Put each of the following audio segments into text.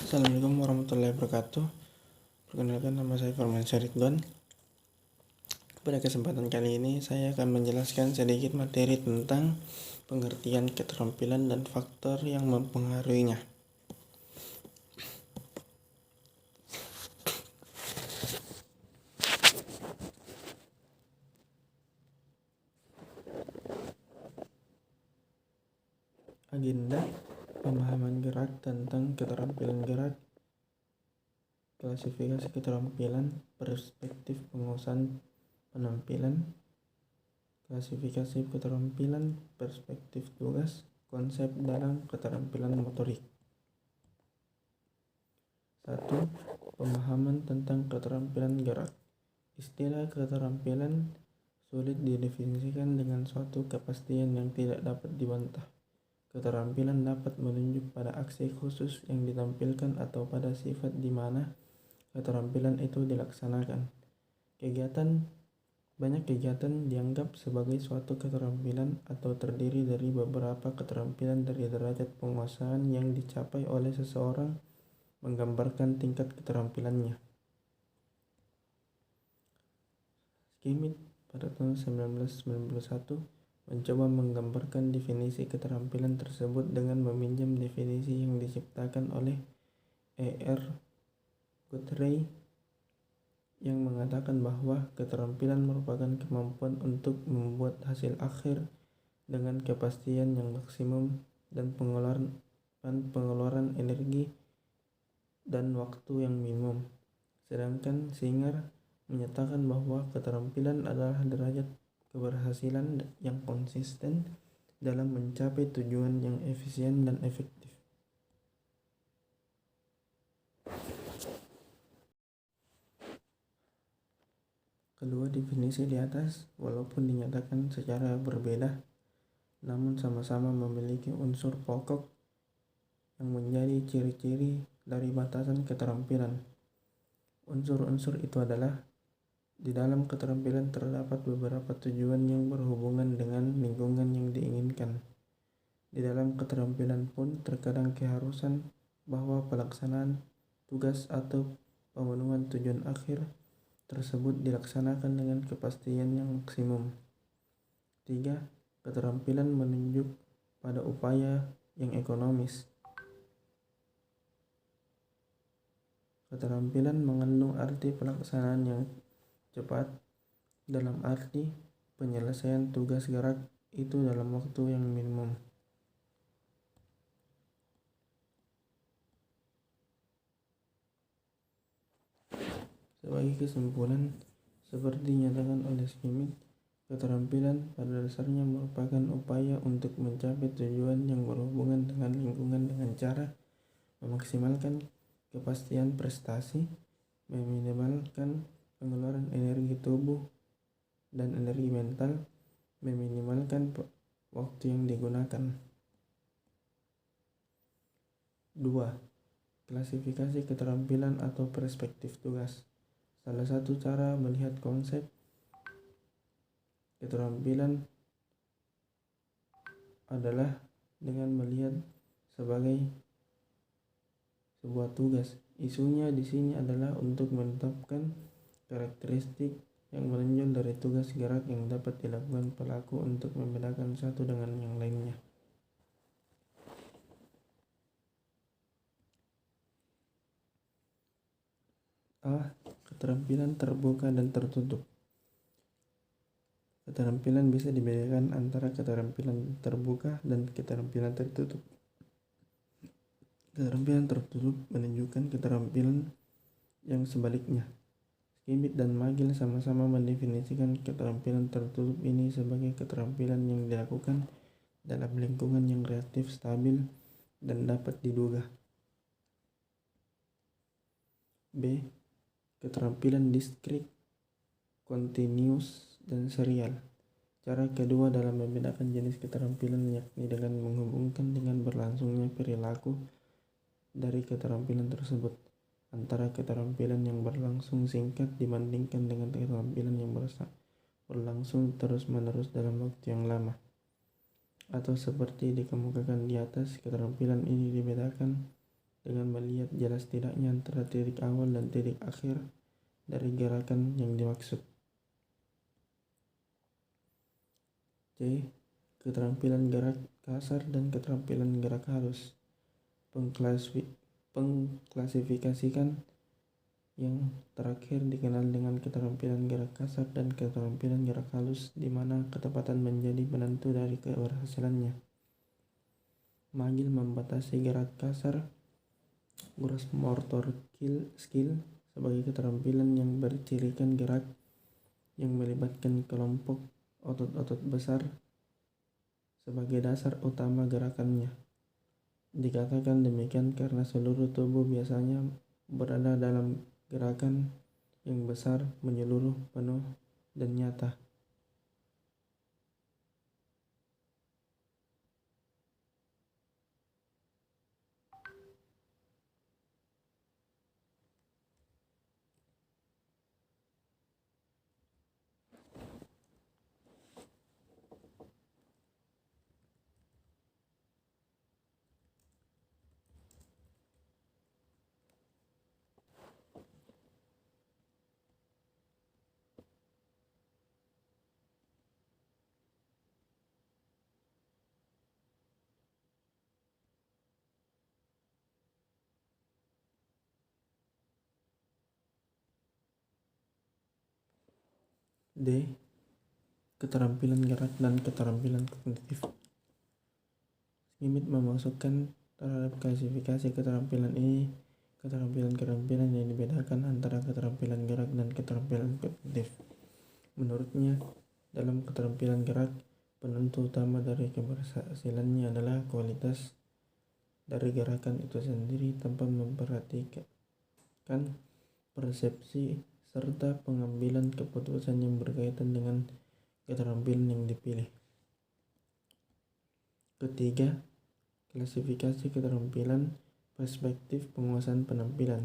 Assalamualaikum warahmatullahi wabarakatuh. Perkenalkan, nama saya Firmansyah Ridwan. Pada kesempatan kali ini saya akan menjelaskan sedikit materi tentang pengertian keterampilan dan faktor yang mempengaruhinya. Agenda pemahaman gerak tentang keterampilan gerak, klasifikasi keterampilan, perspektif penguasaan penampilan, klasifikasi keterampilan, perspektif tugas, konsep dalam keterampilan motorik. 1. Pemahaman tentang keterampilan gerak. Istilah keterampilan sulit didefinisikan dengan suatu kepastian yang tidak dapat dibantah. Keterampilan dapat menunjuk pada aksi khusus yang ditampilkan atau pada sifat di mana keterampilan itu dilaksanakan. Banyak kegiatan dianggap sebagai suatu keterampilan atau terdiri dari beberapa keterampilan dari derajat penguasaan yang dicapai oleh seseorang menggambarkan tingkat keterampilannya. Schmidt pada tahun 1991 mencoba menggambarkan definisi keterampilan tersebut dengan meminjam definisi yang diciptakan oleh E.R. Guthrie yang mengatakan bahwa keterampilan merupakan kemampuan untuk membuat hasil akhir dengan kepastian yang maksimum dan pengeluaran energi dan waktu yang minimum. Sedangkan Singer menyatakan bahwa keterampilan adalah derajat keberhasilan yang konsisten dalam mencapai tujuan yang efisien dan efektif. Kedua definisi di atas, walaupun dinyatakan secara berbeda, namun sama-sama memiliki unsur pokok yang menjadi ciri-ciri dari batasan keterampilan. Unsur-unsur itu adalah: di dalam keterampilan terdapat beberapa tujuan yang berhubungan dengan lingkungan yang diinginkan. Di dalam keterampilan pun terkadang keharusan bahwa pelaksanaan tugas atau pemenuhan tujuan akhir tersebut dilaksanakan dengan kepastian yang maksimum. 3. Keterampilan menunjuk pada upaya yang ekonomis. Keterampilan mengandung arti pelaksanaan yang cepat, dalam arti penyelesaian tugas gerak itu dalam waktu yang minimum. Sebagai kesimpulan, seperti dinyatakan oleh Schmidt, keterampilan pada dasarnya merupakan upaya untuk mencapai tujuan yang berhubungan dengan lingkungan dengan cara memaksimalkan kepastian prestasi, meminimalkan pengeluaran energi tubuh dan energi mental, meminimalkan waktu yang digunakan. 2. Klasifikasi keterampilan atau perspektif tugas. Salah satu cara melihat konsep keterampilan adalah dengan melihat sebagai sebuah tugas. Isunya di sini adalah untuk menetapkan karakteristik yang menonjol dari tugas gerak yang dapat dilakukan pelaku untuk membedakan satu dengan yang lainnya. A. Keterampilan terbuka dan tertutup. Keterampilan bisa dibedakan antara keterampilan terbuka dan keterampilan tertutup. Keterampilan tertutup menunjukkan keterampilan yang sebaliknya. Schmidt dan Magil sama-sama mendefinisikan keterampilan tertutup ini sebagai keterampilan yang dilakukan dalam lingkungan yang relatif stabil dan dapat diduga. B. Keterampilan diskrit, kontinus, dan serial. Cara kedua dalam membedakan jenis keterampilan yakni dengan menghubungkan dengan berlangsungnya perilaku dari keterampilan tersebut, antara keterampilan yang berlangsung singkat dibandingkan dengan keterampilan yang berlangsung terus-menerus dalam waktu yang lama. Atau seperti dikemukakan di atas, keterampilan ini dibedakan dengan melihat jelas tidaknya antara titik awal dan titik akhir dari gerakan yang dimaksud. C. Keterampilan gerak kasar dan keterampilan gerak halus. Pengklasifikasikan yang terakhir dikenal dengan keterampilan gerak kasar dan keterampilan gerak halus, di mana ketepatan menjadi penentu dari keberhasilannya. Magil membatasi gerak kasar gross motor skill sebagai keterampilan yang bercirikan gerak yang melibatkan kelompok otot-otot besar sebagai dasar utama gerakannya. Dikatakan demikian karena seluruh tubuh biasanya berada dalam gerakan yang besar, menyeluruh, penuh, dan nyata. D. Keterampilan gerak dan keterampilan kognitif. Smith memasukkan terhadap klasifikasi keterampilan ini keterampilan-keterampilan yang dibedakan antara keterampilan gerak dan keterampilan kognitif. Menurutnya, dalam keterampilan gerak, penentu utama dari keberhasilannya adalah kualitas dari gerakan itu sendiri tanpa memperhatikan persepsi serta pengambilan keputusan yang berkaitan dengan keterampilan yang dipilih. Ketiga, klasifikasi keterampilan perspektif penguasaan penampilan.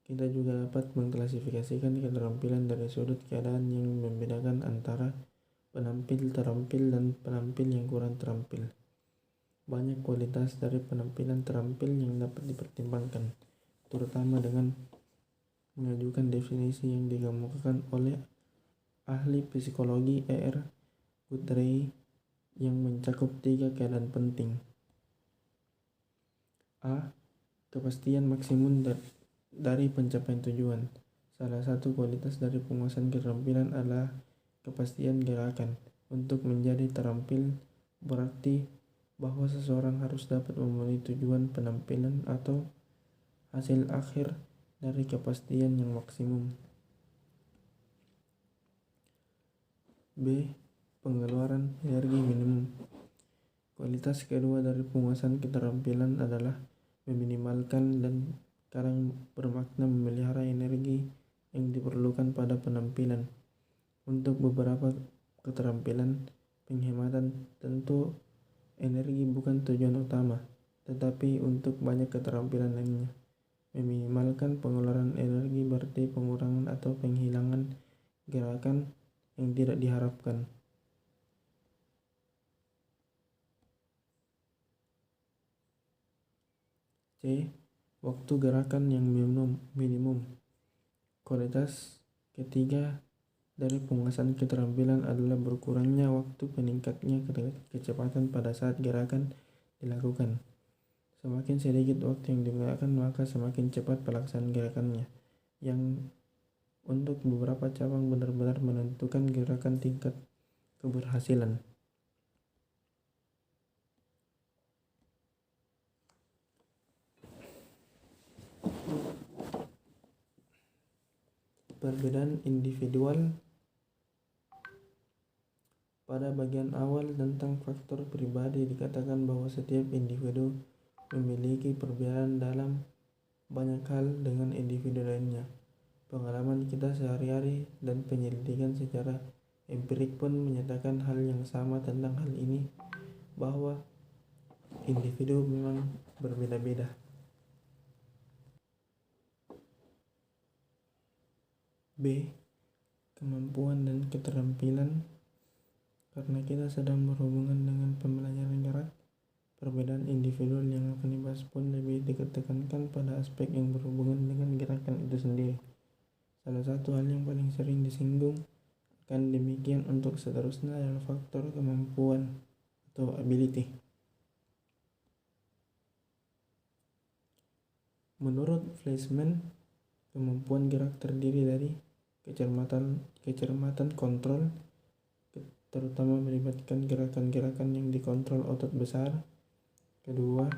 Kita juga dapat mengklasifikasikan keterampilan dari sudut keadaan yang membedakan antara penampil terampil dan penampil yang kurang terampil. Banyak kualitas dari penampilan terampil yang dapat dipertimbangkan, terutama dengan mengajukan definisi yang dikemukakan oleh ahli psikologi E.R. Guthrie yang mencakup 3 keadaan penting. A. Kepastian maksimum dari pencapaian tujuan. Salah satu kualitas dari penguasaan keterampilan adalah kepastian gerakan. Untuk menjadi terampil berarti bahwa seseorang harus dapat memenuhi tujuan penampilan atau hasil akhir dari kepastian yang maksimum. B. Pengeluaran energi minimum. Kualitas kedua dari penguasaan keterampilan adalah meminimalkan dan kadang bermakna memelihara energi yang diperlukan pada penampilan. Untuk beberapa keterampilan, penghematan tentu energi bukan tujuan utama, tetapi untuk banyak keterampilan lainnya, meminimalkan pengeluaran energi berarti pengurangan atau penghilangan gerakan yang tidak diharapkan. C. Waktu gerakan yang minimum. Kualitas ketiga dari penguasaan keterampilan adalah berkurangnya waktu peningkatnya kecepatan pada saat gerakan dilakukan. Semakin sedikit waktu yang digunakan, maka semakin cepat pelaksanaan gerakannya, yang untuk beberapa cabang benar-benar menentukan gerakan tingkat keberhasilan. Perbedaan individual. Pada bagian awal tentang faktor pribadi dikatakan bahwa setiap individu memiliki perbedaan dalam banyak hal dengan individu lainnya. Pengalaman kita sehari-hari dan penyelidikan secara empirik pun menyatakan hal yang sama tentang hal ini, bahwa individu memang berbeda-beda. B. Kemampuan dan keterampilan. Karena kita sedang berhubungan dengan pembelajaran gerak, Perbedaan individual yang akan dibahas pun lebih ditekankan pada aspek yang berhubungan dengan gerakan itu sendiri. Salah satu hal yang paling sering disinggung akan demikian untuk seterusnya adalah faktor kemampuan atau ability. Menurut Fleischmann, kemampuan gerak terdiri dari kecermatan kontrol, terutama melibatkan gerakan-gerakan yang dikontrol otot besar. Kedua,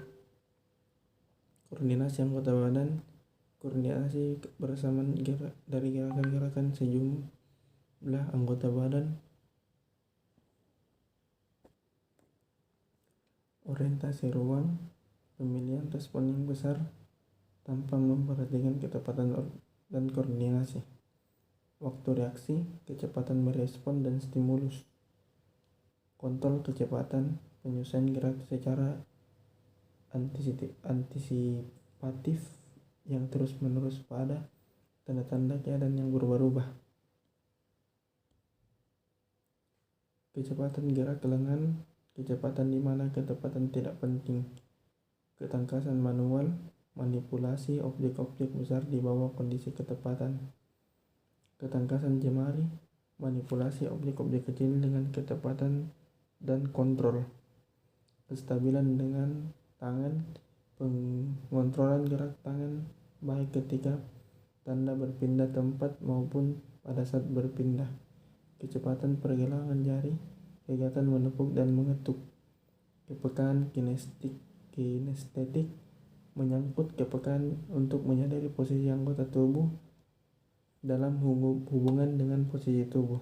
koordinasi anggota badan, koordinasi kebersamaan dari gerakan-gerakan sejumlah anggota badan. Orientasi ruang, pemilihan respon yang besar tanpa memperhatikan ketepatan dan koordinasi. Waktu reaksi, kecepatan merespon dan stimulus. Kontrol kecepatan, penyusunan gerak secara antisipatif yang terus-menerus pada tanda-tanda keadaan yang berubah-ubah. Kecepatan gerak lengan, kecepatan di mana ketepatan tidak penting. Ketangkasan manual, manipulasi objek-objek besar di bawah kondisi ketepatan. Ketangkasan jemari, manipulasi objek-objek kecil dengan ketepatan dan kontrol. Kestabilan dengan tangan, pengontrolan gerak tangan baik ketika tanda berpindah tempat maupun pada saat berpindah. Kecepatan pergelangan jari, kegiatan menepuk dan mengetuk. Kepekaan kinestetik menyangkut kepekaan untuk menyadari posisi anggota tubuh dalam hubungan dengan posisi tubuh.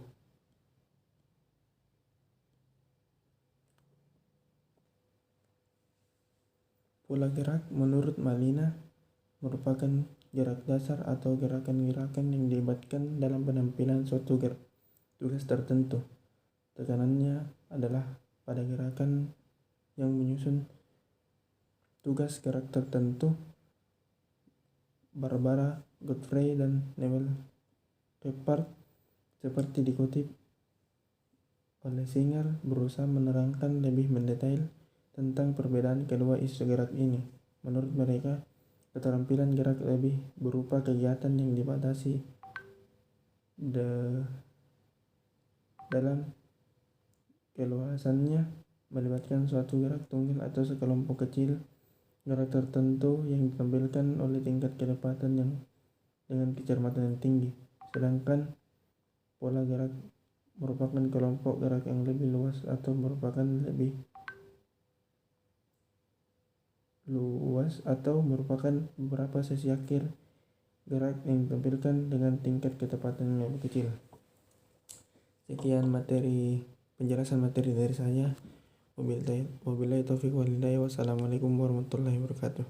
Pola gerak menurut Malina merupakan gerak dasar atau gerakan-gerakan yang dilibatkan dalam penampilan suatu tugas tertentu. Tekanannya adalah pada gerakan yang menyusun tugas gerak tertentu. Barbara Godfrey dan Neville Shepard, seperti dikutip oleh Singer, berusaha menerangkan lebih mendetail tentang perbedaan kedua isu gerak ini. Menurut mereka, keterampilan gerak lebih berupa kegiatan yang dibatasi dalam keluasannya, melibatkan suatu gerak tunggal atau sekelompok kecil gerak tertentu yang ditampilkan oleh tingkat ketepatan yang dengan kecermatan yang tinggi. Sedangkan pola gerak merupakan kelompok gerak yang lebih luas atau merupakan beberapa sesi akhir gerak yang ditampilkan dengan tingkat ketepatan yang lebih kecil. Sekian penjelasan materi dari saya. Wabillahi taufiq wal hidayah. Wassalamualaikum warahmatullahi wabarakatuh.